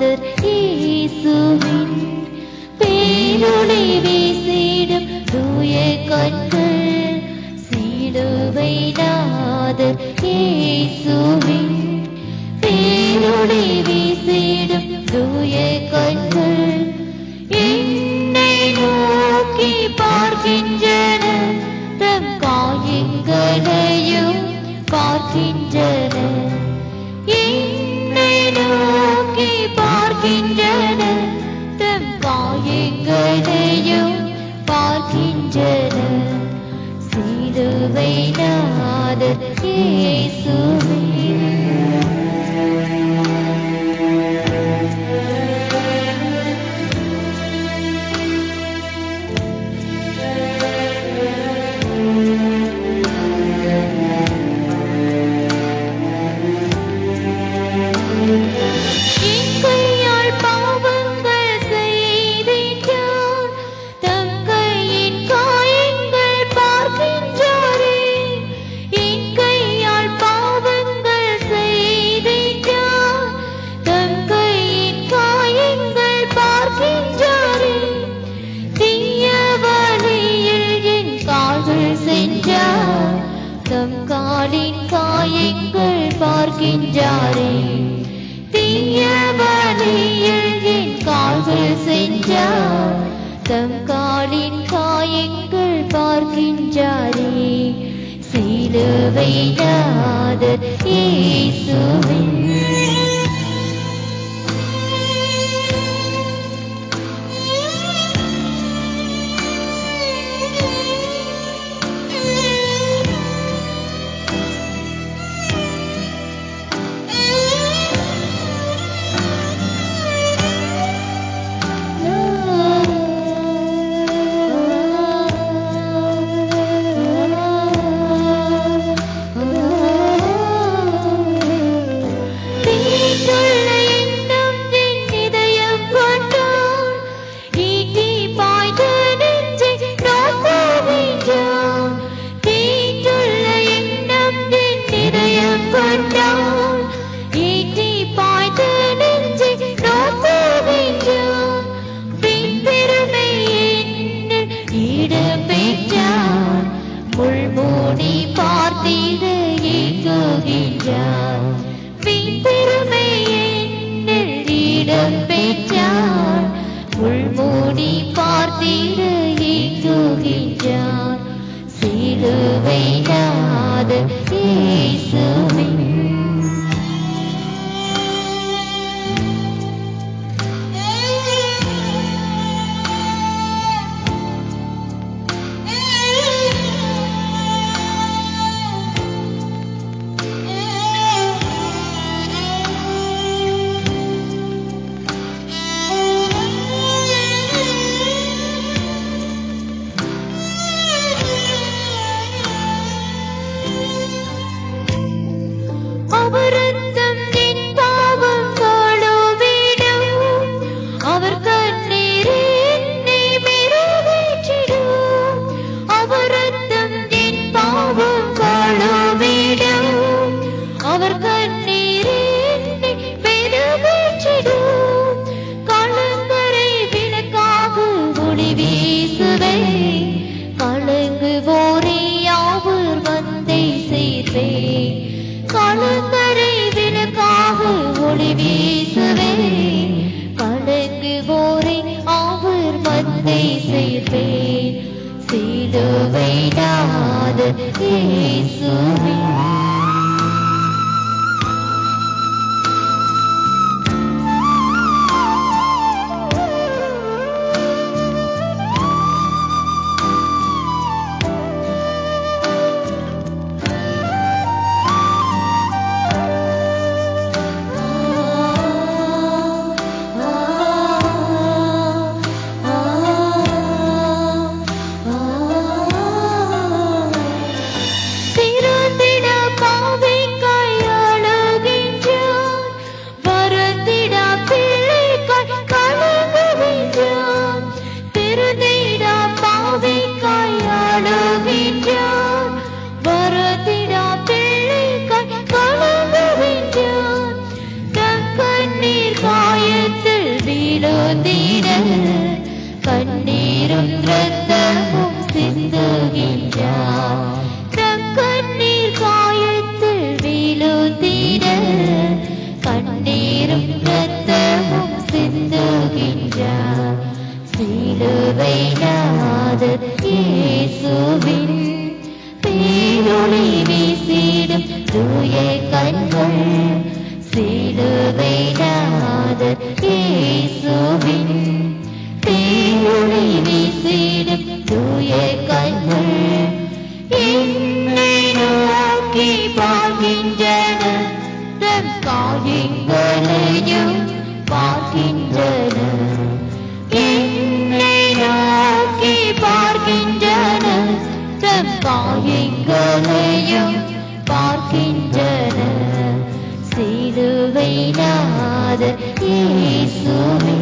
நாதர் இயேசுவின் பேரொளி வீசிடும் தூய கண்கள் சிலுவை நாதர் இயேசுவின் பேரொளி வீசிடும் தூய கண்கள் என்னை நோக்கி பார்க்கின்றன தம் காயங்களையும் பார்க்கின்றன என்னை நோக்கி பார்க்கின்றன தம் காயங்களையும் பார்க்கின்றன சிலுவை நாதர் இயேசுவே பார்க்கின்றாரே தீய வழியில் என் கால்கள் சென்றார் தம் காலின் காயங்கள் பார்க்கின்றாரே சிலுவை நாதர் இயேசுவே சிலுவை நாதர் இயேசுவே கலங்கரை விளக்காக ஒளி வீசுவே கலங்குவோரை அவர் மந்தை சேர்ப்பேன் சிலுவை நாதர் இயேசுவே திறந்திட தூய கண்கள் சிலுவைநாதர் இயேசுவின் தீயொளி வீசிடும் தூய கண்கள் என்னை நோக்கி பார்க்கின்றன தம் காயங்களையும் பார்க்கின்றன என்னை நோக்கி பார்க்கின்றன தம் காயங்களையும் பார்க்கின்றன சிலுவைநாதர் இயேசுவே